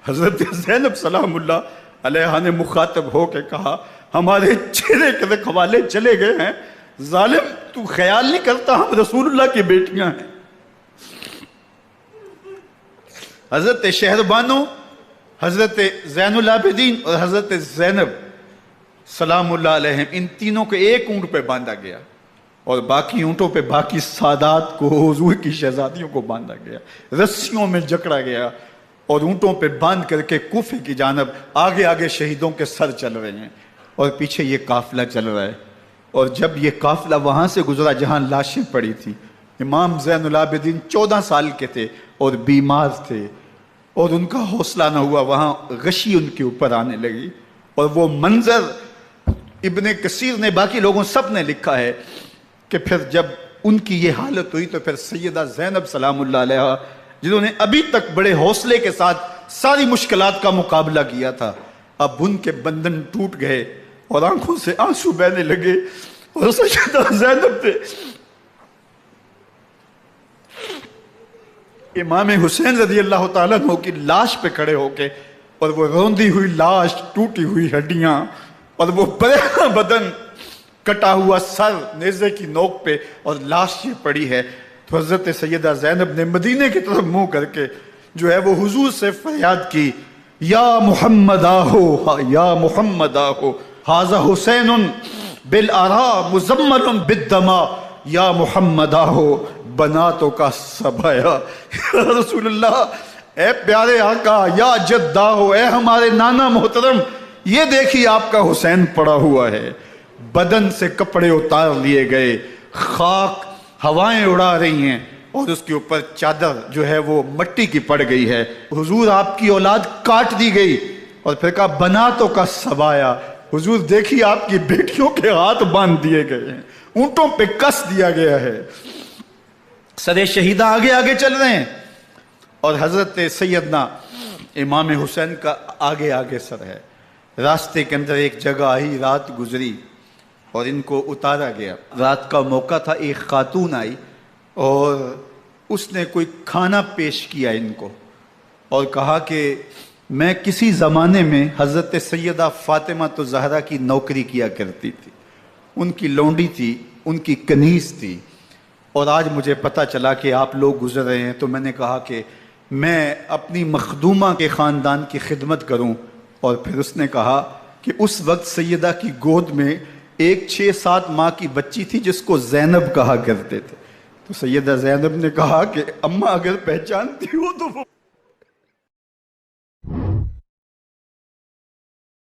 حضرت زینب سلام اللہ علیہا نے مخاطب ہو کے کہا ہمارے چہرے کے رکھوالے چلے گئے ہیں، ظالم تو خیال نہیں کرتا ہم رسول اللہ کی بیٹیاں ہیں۔ حضرت شہربانو، حضرت زین العابدین اور حضرت زینب سلام اللہ علیہم، ان تینوں کو ایک اونٹ پہ باندھا گیا اور باقی اونٹوں پہ باقی سادات کو، حضور کی شہزادیوں کو باندھا گیا، رسیوں میں جکڑا گیا اور اونٹوں پہ باندھ کر کے کوفے کی جانب آگے آگے شہیدوں کے سر چل رہے ہیں اور پیچھے یہ قافلہ چل رہا ہے۔ اور جب یہ قافلہ وہاں سے گزرا جہاں لاشیں پڑی تھی، امام زین العابدین 14 سال کے تھے اور بیمار تھے اور ان کا حوصلہ نہ ہوا، وہاں غشی ان کے اوپر آنے لگی اور وہ منظر ابن کثیر نے، باقی لوگوں سب نے لکھا ہے کہ پھر جب ان کی یہ حالت ہوئی تو پھر سیدہ زینب سلام اللہ علیہا، جنہوں نے ابھی تک بڑے حوصلے کے ساتھ ساری مشکلات کا مقابلہ کیا تھا، اب ان کے بندھن ٹوٹ گئے اور آنکھوں سے آنسو بہنے لگے اور سیدہ زینب نے امام حسین رضی اللہ تعالیٰ عنہ کی لاش پہ کھڑے ہو کے، اور وہ روندی ہوئی لاش، ٹوٹی ہوئی ہڈیاں اور وہ پریشان بدن، کٹا ہوا سر نیزے کی نوک پہ اور لاش یہ پڑی ہے، تو حضرت سیدہ زینب نے مدینے کی طرف منہ کر کے جو ہے وہ حضور سے فریاد کی، یا محمد آہو، یا محمد آہو، ھذا حسین بالآراء مزمل بالدماء، یا محمد آہو بناتوں کا سبایا۔ یا رسول اللہ، اے پیارے آقا، یا جد آہو، اے ہمارے نانا محترم، یہ دیکھیے آپ کا حسین پڑا ہوا ہے، بدن سے کپڑے اتار لیے گئے، خاک ہوائیں اڑا رہی ہیں اور اس کے اوپر چادر جو ہے وہ مٹی کی پڑ گئی ہے، حضور آپ کی اولاد کاٹ دی گئی، اور پھر کہا بناتوں کا سبایا، حضور دیکھیے آپ کی بیٹیوں کے ہاتھ باندھ دیے گئے ہیں، اونٹوں پہ کس دیا گیا ہے، سر شہیدہ آگے آگے چل رہے ہیں اور حضرت سیدنا امام حسین کا آگے آگے سر ہے۔ راستے کے اندر ایک جگہ آئی، رات گزری اور ان کو اتارا گیا۔ رات کا موقع تھا، ایک خاتون آئی اور اس نے کوئی کھانا پیش کیا ان کو اور کہا کہ میں کسی زمانے میں حضرت سیدہ فاطمہ زہرا کی نوکری کیا کرتی تھی، ان کی لونڈی تھی، ان کی کنیز تھی، اور آج مجھے پتہ چلا کہ آپ لوگ گزر رہے ہیں، تو میں نے کہا کہ میں اپنی مخدومہ کے خاندان کی خدمت کروں۔ اور پھر اس نے کہا کہ اس وقت سیدہ کی گود میں ایک 6-7 ماہ کی بچی تھی جس کو زینب کہا کرتے تھے، تو سیدہ زینب نے کہا کہ اماں اگر پہچانتی ہو تو وہ